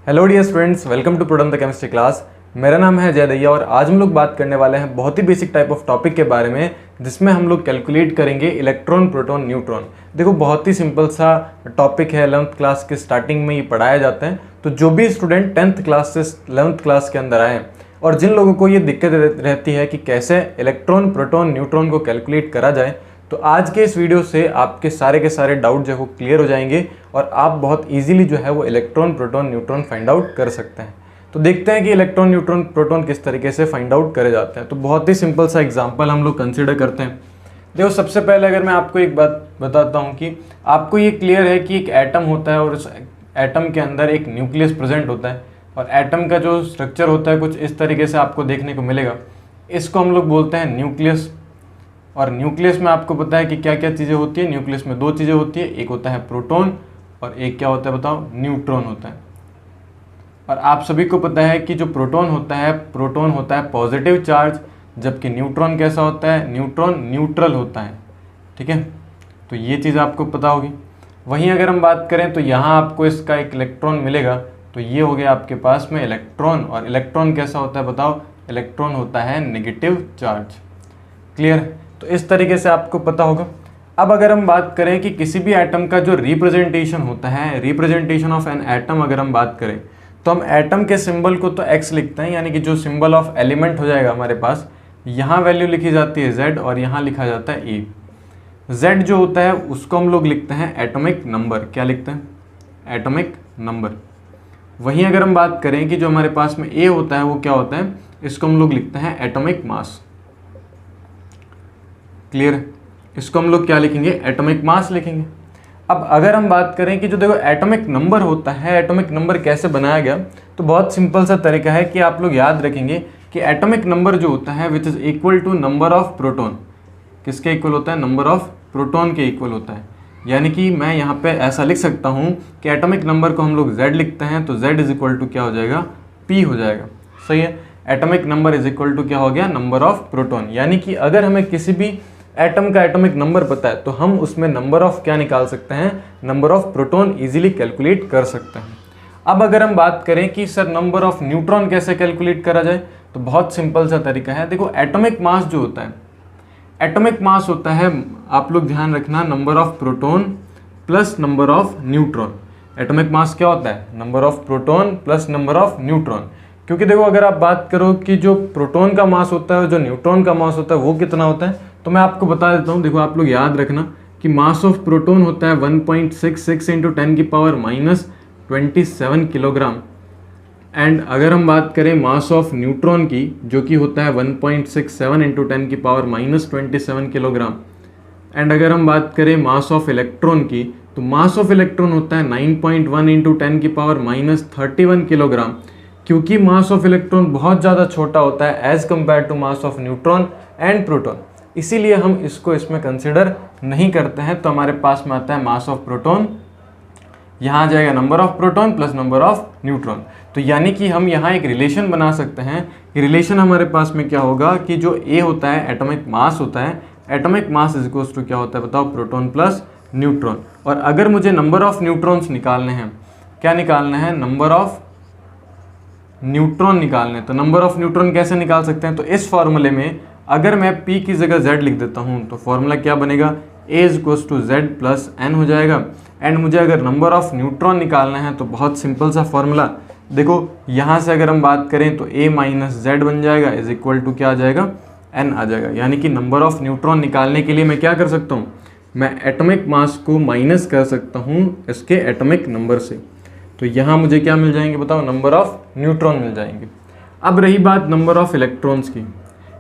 Hello dear students, welcome to Prodom the chemistry class. मेरा नाम है अजय दैया और आज हम लोग बात करने वाले हैं बहुत ही बेसिक टाइप ऑफ टॉपिक के बारे में, जिसमें हम लोग कैलकुलेट करेंगे इलेक्ट्रॉन, प्रोटॉन, न्यूट्रॉन। देखो, बहुत ही सिंपल सा टॉपिक है, 11th क्लास के स्टार्टिंग में ये पढ़ाया जाता है। तो जो भी स्टूडेंट 10th क्लास से 11th क्लास के अंदर आए और जिन लोगों को ये दिक्कत रहती है कि कैसे इलेक्ट्रॉन, प्रोटॉन, न्यूट्रॉन को कैलकुलेट करा जाए, तो आज के इस वीडियो से आपके सारे के सारे डाउट जो है वो क्लियर हो जाएंगे और आप बहुत इजीली जो है वो electron, proton, neutron find out कर सकते हैं। तो देखते हैं कि इलेक्ट्रॉन, न्यूट्रॉन, प्रोटॉन किस तरीके से फाइंड आउट करे जाते हैं। तो बहुत ही सिंपल सा एग्जांपल हम लोग कंसीडर करते हैं। देखो, सबसे पहले अगर मैं आपको एक बात बताता हूँ कि आपको ये क्लियर है कि एक एटम होता है और उस एटम के अंदर एक न्यूक्लियस प्रेजेंट होता है और एटम का जो स्ट्रक्चर होता है कुछ इस तरीके से आपको देखने को मिलेगा। इसको हम लोग बोलते हैं न्यूक्लियस। और न्यूक्लियस में आपको पता है कि क्या क्या चीज़ें होती है। न्यूक्लियस में दो चीज़ें होती है, एक होता है प्रोटॉन और एक क्या होता है बताओ, न्यूट्रॉन होता है। और आप सभी को पता है कि जो प्रोटॉन होता है पॉजिटिव चार्ज, जबकि न्यूट्रॉन कैसा होता है, न्यूट्रॉन न्यूट्रल होता है। ठीक है, तो ये चीज़ आपको पता होगी। वहीं अगर हम बात करें तो यहाँ आपको इसका एक इलेक्ट्रॉन मिलेगा, तो ये हो गया आपके पास में इलेक्ट्रॉन। और इलेक्ट्रॉन कैसा होता है बताओ, इलेक्ट्रॉन होता है नेगेटिव चार्ज। क्लियर? तो इस तरीके से आपको पता होगा। अब अगर हम बात करें कि किसी भी एटम का जो रिप्रेजेंटेशन होता है, रिप्रेजेंटेशन ऑफ एन एटम अगर हम बात करें, तो हम एटम के सिंबल को तो एक्स लिखते हैं, यानी कि जो सिंबल ऑफ एलिमेंट हो जाएगा हमारे पास, यहाँ वैल्यू लिखी जाती है जेड और यहाँ लिखा जाता है ए। जेड जो होता है उसको हम लोग लिखते हैं एटॉमिक नंबर। क्या लिखते हैं? Atomic number. वहीं अगर हम बात करें कि जो हमारे पास में ए होता है वो क्या होता है, इसको हम लोग लिखते हैं एटॉमिक मास। क्लियर? इसको हम लोग क्या लिखेंगे, एटॉमिक मास लिखेंगे। अब अगर हम बात करें कि जो देखो एटॉमिक नंबर होता है, एटॉमिक नंबर कैसे बनाया गया, तो बहुत सिंपल सा तरीका है कि आप लोग याद रखेंगे कि एटॉमिक नंबर जो होता है which is equal to number of proton. किसके इक्वल होता है? नंबर ऑफ प्रोटॉन के इक्वल होता है। यानी कि मैं यहाँ पे ऐसा लिख सकता हूँ कि एटॉमिक नंबर को हम लोग z लिखते हैं, तो z इज इक्वल टू क्या हो जाएगा, p हो जाएगा। सही है? Atomic number is equal to क्या हो गया, नंबर ऑफ प्रोटॉन। यानी कि अगर हमें किसी भी एटम का एटॉमिक नंबर पता है तो हम उसमें नंबर ऑफ क्या निकाल सकते हैं, number of proton easily calculate कर सकते हैं। अब अगर हम बात करें कि सर नंबर ऑफ न्यूट्रॉन कैसे कैलकुलेट करा जाए, तो बहुत सिंपल सा तरीका है। देखो, एटॉमिक मास जो होता है, एटॉमिक मास होता है, आप लोग ध्यान रखना, number of proton plus number of neutron. Atomic mass क्या होता है, number of proton plus number of neutron. क्योंकि देखो, अगर आप बात करो कि जो प्रोटॉन का मास होता है और जो न्यूट्रॉन का मास होता है वो कितना होता है, तो मैं आपको बता देता हूँ। देखो, आप लोग याद रखना कि मास ऑफ प्रोटॉन होता है 1.66 इंटू 10 की पावर -27 किलोग्राम। एंड अगर हम बात करें मास ऑफ न्यूट्रॉन की, जो कि होता है 1.67 इंटू 10 की पावर -27 किलोग्राम। एंड अगर हम बात करें मास ऑफ इलेक्ट्रॉन की, तो मास ऑफ इलेक्ट्रॉन होता है 9.1 इंटू 10 की पावर -31 किलोग्राम। क्योंकि मास ऑफ इलेक्ट्रॉन बहुत ज़्यादा छोटा होता है as compare to mass of neutron and proton, इसीलिए हम इसको इसमें कंसिडर नहीं करते हैं। तो हमारे पास में आता है मास ऑफ प्रोटॉन, यहाँ आ जाएगा number of proton plus number of neutron. तो यानी कि हम यहाँ एक रिलेशन बना सकते हैं। रिलेशन हमारे पास में क्या होगा कि जो ए होता है एटॉमिक मास होता है, atomic mass is equals to क्या होता है बताओ, प्रोटॉन प्लस न्यूट्रॉन। और अगर मुझे नंबर ऑफ न्यूट्रॉन्स निकालने हैं, क्या निकालना है, नंबर ऑफ न्यूट्रॉन निकालने हैं। तो नंबर ऑफ न्यूट्रॉन कैसे निकाल सकते हैं, तो इस फॉर्मूले में अगर मैं p की जगह z लिख देता हूँ तो फॉर्मूला क्या बनेगा, a is equals to z plus n हो जाएगा। एंड मुझे अगर नंबर ऑफ न्यूट्रॉन निकालना है तो बहुत सिंपल सा फॉर्मूला, देखो यहाँ से अगर हम बात करें तो a माइनस जेड बन जाएगा इज इक्वल टू क्या आ जाएगा, n आ जाएगा। यानी कि नंबर ऑफ न्यूट्रॉन निकालने के लिए मैं क्या कर सकता हूँ, मैं एटॉमिक मास को माइनस कर सकता हूँ इसके एटॉमिक नंबर से। तो यहाँ मुझे क्या मिल जाएंगे बताओ, नंबर ऑफ न्यूट्रॉन मिल जाएंगे। अब रही बात नंबर ऑफ इलेक्ट्रॉन्स की,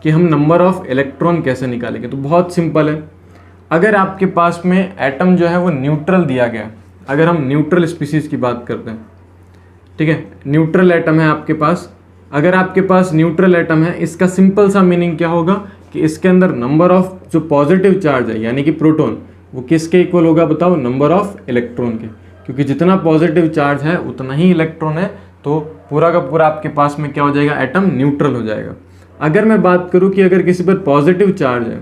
कि हम नंबर ऑफ इलेक्ट्रॉन कैसे निकालेंगे, तो बहुत सिंपल है। अगर आपके पास में एटम जो है वो न्यूट्रल दिया गया, अगर हम न्यूट्रल स्पीसीज़ की बात करते हैं, ठीक है, न्यूट्रल एटम है आपके पास। अगर आपके पास न्यूट्रल एटम है, इसका सिंपल सा मीनिंग क्या होगा कि इसके अंदर नंबर ऑफ जो पॉजिटिव चार्ज है यानी कि प्रोटॉन, वो किसके इक्वल होगा बताओ, नंबर ऑफ इलेक्ट्रॉन के। क्योंकि जितना पॉजिटिव चार्ज है उतना ही इलेक्ट्रॉन है, तो पूरा का पूरा आपके पास में क्या हो जाएगा, एटम न्यूट्रल हो जाएगा। अगर मैं बात करूं कि अगर किसी पर पॉजिटिव चार्ज है,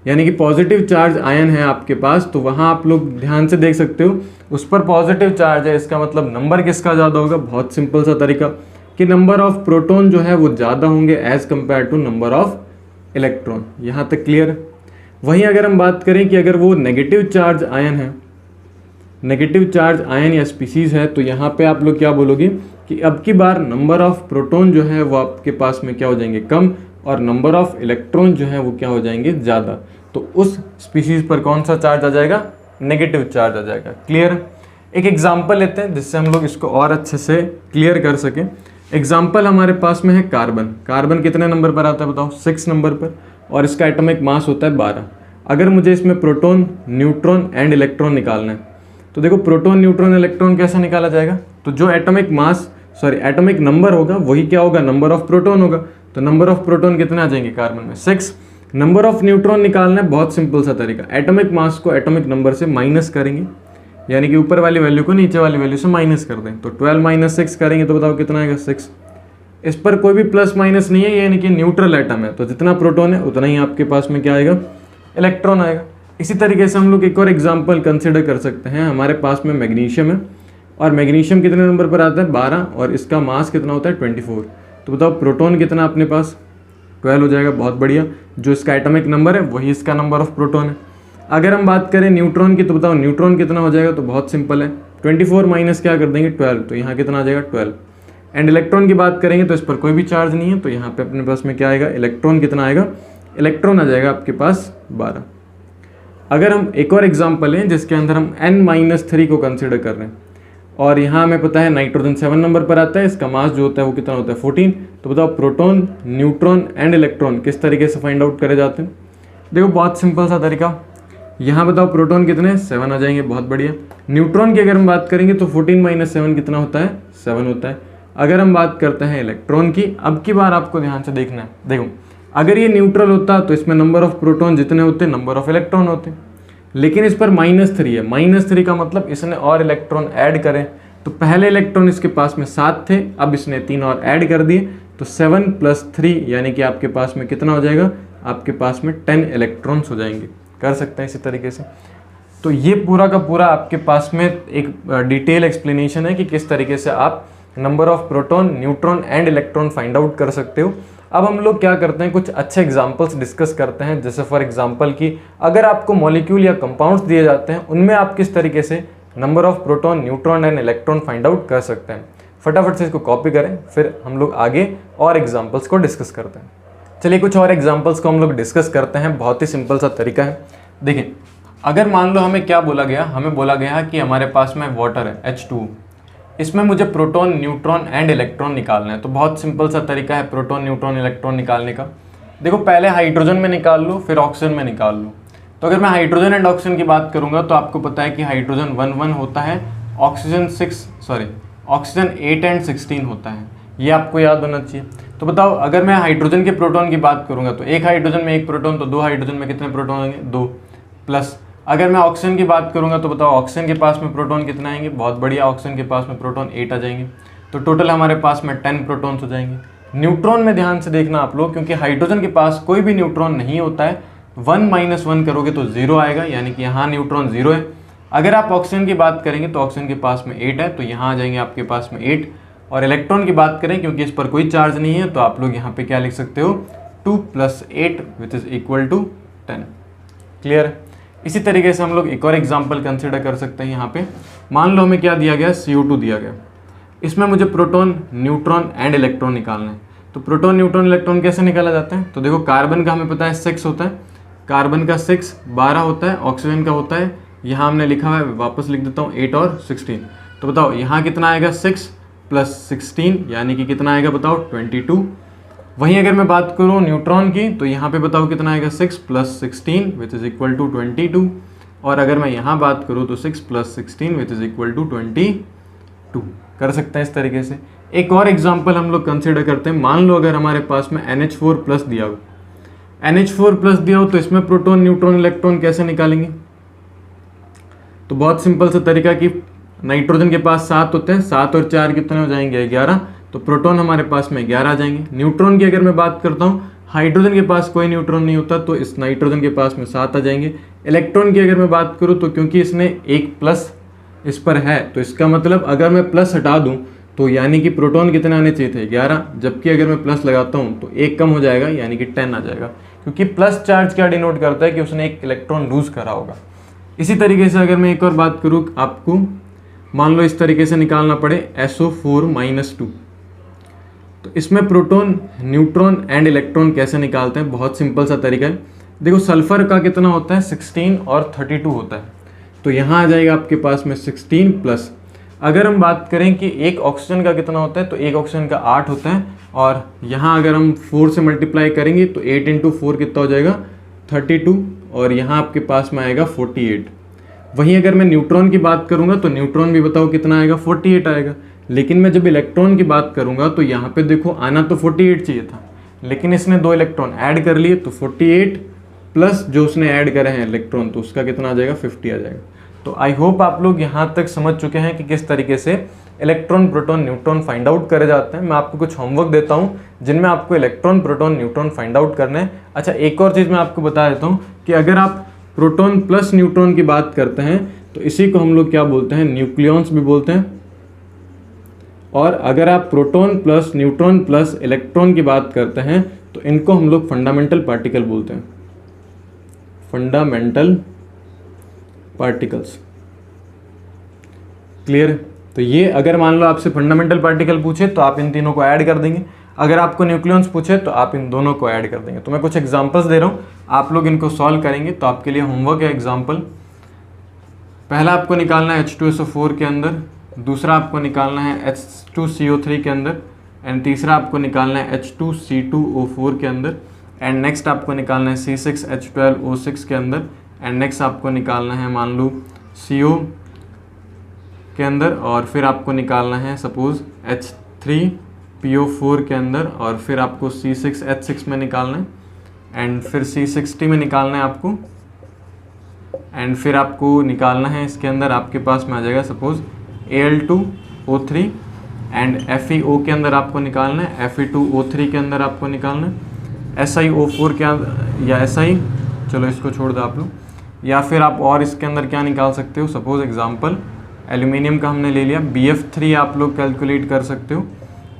यानी कि पॉजिटिव चार्ज आयन है आपके पास, तो वहाँ आप लोग ध्यान से देख सकते हो उस पर पॉजिटिव चार्ज है, इसका मतलब नंबर किसका ज़्यादा होगा? बहुत सिंपल सा तरीका कि नंबर ऑफ प्रोटॉन जो है वो ज़्यादा होंगे as compare to number of electron. यहाँ तक क्लियर है? वहीं अगर हम बात करें कि अगर वो नेगेटिव चार्ज आयन है, नेगेटिव चार्ज आयन या स्पीसीज है, तो यहाँ पे आप लोग क्या बोलोगे कि अब की बार नंबर ऑफ प्रोटॉन जो है वो आपके पास में क्या हो जाएंगे? कम, और नंबर ऑफ इलेक्ट्रॉन जो है वो क्या हो जाएंगे? ज़्यादा। तो उस स्पीसीज पर कौन सा चार्ज आ जाएगा? नेगेटिव चार्ज आ जाएगा। क्लियर? एक एग्जाम्पल लेते हैं जिससे हम लोग इसको और अच्छे से क्लियर कर सकें। एग्जाम्पल हमारे पास में है कार्बन। कार्बन कितने नंबर पर आता है बताओ? 6 नंबर पर, और इसका एटॉमिक मास होता है 12। अगर मुझे इसमें प्रोटॉन, न्यूट्रॉन एंड इलेक्ट्रॉन निकालना है, तो देखो प्रोटॉन, न्यूट्रॉन, इलेक्ट्रॉन कैसे निकाला जाएगा? तो जो एटॉमिक नंबर होगा वही क्या होगा? नंबर ऑफ प्रोटॉन होगा। तो नंबर ऑफ प्रोटॉन कितने आ जाएंगे कार्बन में? 6। नंबर ऑफ न्यूट्रॉन निकालना है, बहुत सिंपल सा तरीका, एटॉमिक मास को एटॉमिक नंबर से माइनस करेंगे, यानी कि ऊपर वाली वैल्यू को नीचे वाली वैल्यू से माइनस कर दें। तो 12 माइनस 6 करेंगे तो बताओ कितना आएगा? 6। इस पर कोई भी प्लस माइनस नहीं है, यानी कि न्यूट्रल एटम है, तो जितना प्रोटॉन है उतना ही आपके पास में क्या आएगा? इलेक्ट्रॉन आएगा। इसी तरीके से हम लोग एक और एग्जाम्पल कंसिडर कर सकते हैं। हमारे पास में मैग्नीशियम है, और मैग्नीशियम कितने नंबर पर आता है? 12, और इसका मास कितना होता है? 24। तो बताओ प्रोटॉन कितना अपने पास? 12 हो जाएगा। बहुत बढ़िया। जो इसका एटॉमिक नंबर है वही इसका नंबर ऑफ प्रोटॉन है। अगर हम बात करें न्यूट्रॉन की, तो बताओ न्यूट्रॉन कितना हो जाएगा? तो बहुत सिंपल है, 24 माइनस क्या कर देंगे? 12, तो यहाँ कितना आ जाएगा? 12। एंड इलेक्ट्रॉन की बात करेंगे तो इस पर कोई भी चार्ज नहीं है, तो यहाँ पे अपने पास में क्या आएगा? इलेक्ट्रॉन कितना आएगा? इलेक्ट्रॉन आ जाएगा आपके पास 12। अगर हम एक और एग्जाम्पल लें जिसके अंदर हम n-3 को कंसिडर कर रहे हैं, और यहाँ हमें पता है नाइट्रोजन 7 नंबर पर आता है, इसका मास जो होता है वो कितना होता है? 14। तो बताओ प्रोटॉन, न्यूट्रॉन एंड इलेक्ट्रॉन किस तरीके से फाइंड आउट करे जाते हैं? देखो बहुत सिंपल सा तरीका, यहाँ बताओ प्रोटॉन कितने? 7 आ जाएंगे। बहुत बढ़िया। न्यूट्रॉन की अगर हम बात करेंगे तो 14 माइनस 7 कितना होता है? 7 होता है। अगर हम बात करते हैं इलेक्ट्रॉन की, अब की बार आपको ध्यान से देखना है। देखो अगर ये न्यूट्रल होता तो इसमें नंबर ऑफ प्रोटॉन जितने होते नंबर ऑफ इलेक्ट्रॉन होते, लेकिन इस पर -3 है। -3 का मतलब इसने और इलेक्ट्रॉन ऐड करें, तो पहले इलेक्ट्रॉन इसके पास में 7 थे, अब इसने 3 और ऐड कर दिए, तो 7 + 3 यानी कि आपके पास में कितना हो जाएगा? आपके पास में 10 इलेक्ट्रॉन्स हो जाएंगे। कर सकते हैं इसी तरीके से। तो ये पूरा का पूरा आपके पास में एक डिटेल एक्सप्लेनेशन है कि किस तरीके से आप number of proton, neutron and electron find out कर सकते हो। अब हम लोग क्या करते हैं, कुछ अच्छे एग्जांपल्स डिस्कस करते हैं। जैसे फॉर एग्जांपल कि अगर आपको मॉलिक्यूल या कंपाउंड्स दिए जाते हैं, उनमें आप किस तरीके से number of proton, neutron and electron find out कर सकते हैं। फटाफट से इसको कॉपी करें, फिर हम लोग आगे और एग्जाम्पल्स को डिस्कस करते हैं। चलिए कुछ और एग्जाम्पल्स को हम लोग डिस्कस करते हैं। बहुत ही सिंपल सा तरीका है। देखिए अगर मान लो हमें क्या बोला गया, हमें बोला गया कि हमारे पास में वाटर है H2, इसमें मुझे प्रोटॉन, न्यूट्रॉन एंड इलेक्ट्रॉन निकालना है। तो बहुत सिंपल सा तरीका है प्रोटॉन, न्यूट्रॉन, इलेक्ट्रॉन निकालने का। देखो पहले हाइड्रोजन में निकाल लो, फिर ऑक्सीजन में निकाल लो। तो अगर मैं हाइड्रोजन एंड ऑक्सीजन की बात करूंगा तो आपको पता है कि हाइड्रोजन 1 होता है, ऑक्सीजन 8 एंड 16 होता है। ये आपको याद होना चाहिए। तो बताओ अगर मैं हाइड्रोजन के प्रोटॉन की बात करूंगा तो एक हाइड्रोजन में एक प्रोटॉन, तो 2 हाइड्रोजन में कितने प्रोटॉन होंगे? 2 प्लस। अगर मैं ऑक्सीजन की बात करूंगा तो बताओ ऑक्सीजन के पास में प्रोटॉन कितने आएंगे? बहुत बढ़िया, ऑक्सीजन के पास में प्रोटॉन 8 आ जाएंगे। तो टोटल हमारे पास में 10 प्रोटॉन्स हो जाएंगे। न्यूट्रॉन में ध्यान से देखना आप लोग, क्योंकि हाइड्रोजन के पास कोई भी न्यूट्रॉन नहीं होता है। 1 - 1 करोगे तो 0 आएगा, यानी कि यहाँ न्यूट्रॉन 0 है। अगर आप ऑक्सीजन की बात करेंगे तो ऑक्सीजन के पास में 8 है, तो यहाँ आ जाएंगे आपके पास में 8। और इलेक्ट्रॉन की बात करें, क्योंकि इस पर कोई चार्ज नहीं है, तो आप लोग यहाँ पे क्या लिख सकते हो? 2 + 8 which is equal to 10। Clear है? इसी तरीके से हम लोग एक और एग्जाम्पल कंसिडर कर सकते हैं। यहाँ पे मान लो हमें क्या दिया गया? CO2 दिया गया। इसमें मुझे प्रोटॉन, न्यूट्रॉन एंड इलेक्ट्रॉन निकालना है। तो प्रोटॉन, न्यूट्रॉन, इलेक्ट्रॉन कैसे निकाला जाता है? तो देखो कार्बन का हमें पता है 6 होता है, कार्बन का 6 12 होता है, ऑक्सीजन का होता है, यहाँ हमने लिखा हुआ है, वापस लिख देता हूँ, 8 और 16। तो बताओ यहाँ कितना आएगा? 6 + 16 यानी कि कितना आएगा बताओ? 22। वहीं अगर मैं बात करूँ न्यूट्रॉन की, तो यहाँ पे बताओ कितना आएगा? 6 + 16 विच इज इक्वल टू 22। और अगर मैं यहाँ बात करूँ तो 6 + 16 विच इज इक्वल टू 22। कर सकते हैं इस तरीके से। एक और एग्जाम्पल हम लोग कंसिडर करते हैं। मान लो अगर हमारे पास में NH4+ दिया हो, NH4+ दिया हो, तो इसमें प्रोटॉन, न्यूट्रॉन, इलेक्ट्रॉन कैसे निकालेंगे? तो बहुत सिंपल सा तरीका कि नाइट्रोजन के पास 7 होते हैं, 7 और 4 कितने हो जाएंगे? 11। तो प्रोटॉन हमारे पास में 11 आ जाएंगे। न्यूट्रॉन की अगर मैं बात करता हूँ, हाइड्रोजन के पास कोई न्यूट्रॉन नहीं होता तो इस नाइट्रोजन के पास में 7 आ जाएंगे। इलेक्ट्रॉन की अगर मैं बात करूँ तो क्योंकि इसने एक प्लस इस पर है तो इसका मतलब अगर मैं प्लस हटा दूं तो यानी कि प्रोटॉन कितने आने चाहिए थे 11, जबकि अगर मैं प्लस लगाता हूं तो एक कम हो जाएगा यानी कि 10 आ जाएगा, क्योंकि प्लस चार्ज क्या डिनोट करता है कि उसने एक इलेक्ट्रॉन लूज करा होगा। इसी तरीके से अगर मैं एक और बात करूँ, आपको मान लो इस तरीके से निकालना पड़े SO4-2, तो इसमें प्रोटॉन, न्यूट्रॉन एंड इलेक्ट्रॉन कैसे निकालते हैं, बहुत सिंपल सा तरीका है। देखो सल्फर का कितना होता है 16 और 32 होता है, तो यहाँ आ जाएगा आपके पास में 16 प्लस, अगर हम बात करें कि एक ऑक्सीजन का कितना होता है तो एक ऑक्सीजन का 8 होता है, और यहाँ अगर हम 4 से मल्टीप्लाई करेंगे तो 8 × 4 कितना हो जाएगा 32, और यहाँ आपके पास में आएगा 48। वहीं अगर मैं न्यूट्रॉन की बात करूँगा तो न्यूट्रॉन भी बताओ कितना आएगा 48 आएगा, लेकिन मैं जब इलेक्ट्रॉन की बात करूँगा तो यहाँ पे देखो आना तो 48 चाहिए था, लेकिन इसने 2 इलेक्ट्रॉन ऐड कर लिए तो 48 प्लस जो उसने ऐड करे हैं इलेक्ट्रॉन तो उसका कितना आ जाएगा 50 आ जाएगा। तो आई होप आप लोग यहाँ तक समझ चुके हैं कि किस तरीके से electron, proton, neutron find out करे जाते हैं। मैं आपको कुछ होमवर्क देता हूँ जिनमें आपको electron, proton, neutron find out करना है। अच्छा, एक और चीज़ मैं आपको बता देता हूँ कि अगर आप प्रोटॉन प्लस न्यूट्रॉन की बात करते हैं तो इसी को हम लोग क्या बोलते हैं, न्यूक्लियॉन्स भी बोलते हैं। और अगर आप proton plus neutron plus electron की बात करते हैं तो इनको हम लोग फंडामेंटल पार्टिकल बोलते हैं, फंडामेंटल पार्टिकल्स। क्लियर? तो ये अगर मान लो आपसे फंडामेंटल पार्टिकल पूछे तो आप इन तीनों को ऐड कर देंगे, अगर आपको न्यूक्लियॉन्स पूछे तो आप इन दोनों को ऐड कर देंगे। तो मैं कुछ एग्जांपल्स दे रहा हूँ, आप लोग इनको सॉल्व करेंगे। तो आपके लिए होमवर्क है एग्जांपल, पहला आपको निकालना है H2SO4 के अंदर, दूसरा आपको निकालना है H2CO3 के अंदर, एंड तीसरा आपको निकालना है H2C2O4 के अंदर, एंड नेक्स्ट आपको निकालना है C6H12O6 के अंदर, एंड नेक्स्ट आपको निकालना है मान लो CO के अंदर, और फिर आपको निकालना है सपोज H3PO4 के अंदर, और फिर आपको C6H6 में निकालना है, एंड फिर C60 में निकालना है आपको, एंड फिर आपको निकालना है इसके अंदर आपके पास में आ जाएगा सपोज Al2O3, एंड FeO के अंदर आपको निकालना है, Fe2O3 के अंदर आपको निकालना है, SiO4 के अंदर या Si, चलो इसको छोड़ दो आप लोग, या फिर आप और इसके अंदर क्या निकाल सकते हो, सपोज एग्जांपल एल्यूमिनियम का हमने ले लिया, BF3 आप लोग कैलकुलेट कर सकते हो,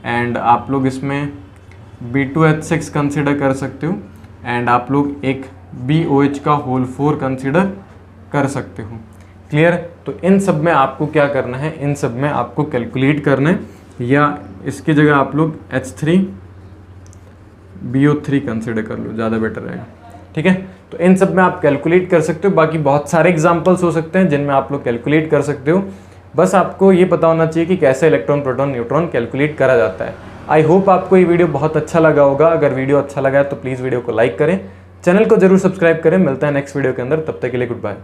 एंड आप लोग इसमें B2H6 कंसिडर कर सकते हो, एंड आप लोग एक BOH का होल 4 कंसिडर कर सकते हो। क्लियर? तो इन सब में आपको क्या करना है, इन सब में आपको कैलकुलेट करना है, या इसकी जगह आप लोग H3BO3 कंसिडर कर लो, ज़्यादा बेटर रहेगा। ठीक है, तो इन सब में आप कैलकुलेट कर सकते हो। बाकी बहुत सारे एग्जांपल्स हो सकते हैं जिनमें आप लोग कैलकुलेट कर सकते हो, बस आपको ये पता होना चाहिए कि कैसे इलेक्ट्रॉन, प्रोटॉन, न्यूट्रॉन कैलकुलेट करा जाता है। आई होप आपको ये वीडियो बहुत अच्छा लगा होगा। अगर वीडियो अच्छा लगा है तो प्लीज़ वीडियो को लाइक करें, चैनल को जरूर सब्सक्राइब करें। मिलता है नेक्स्ट वीडियो के अंदर, तब तक के लिए गुड बाय।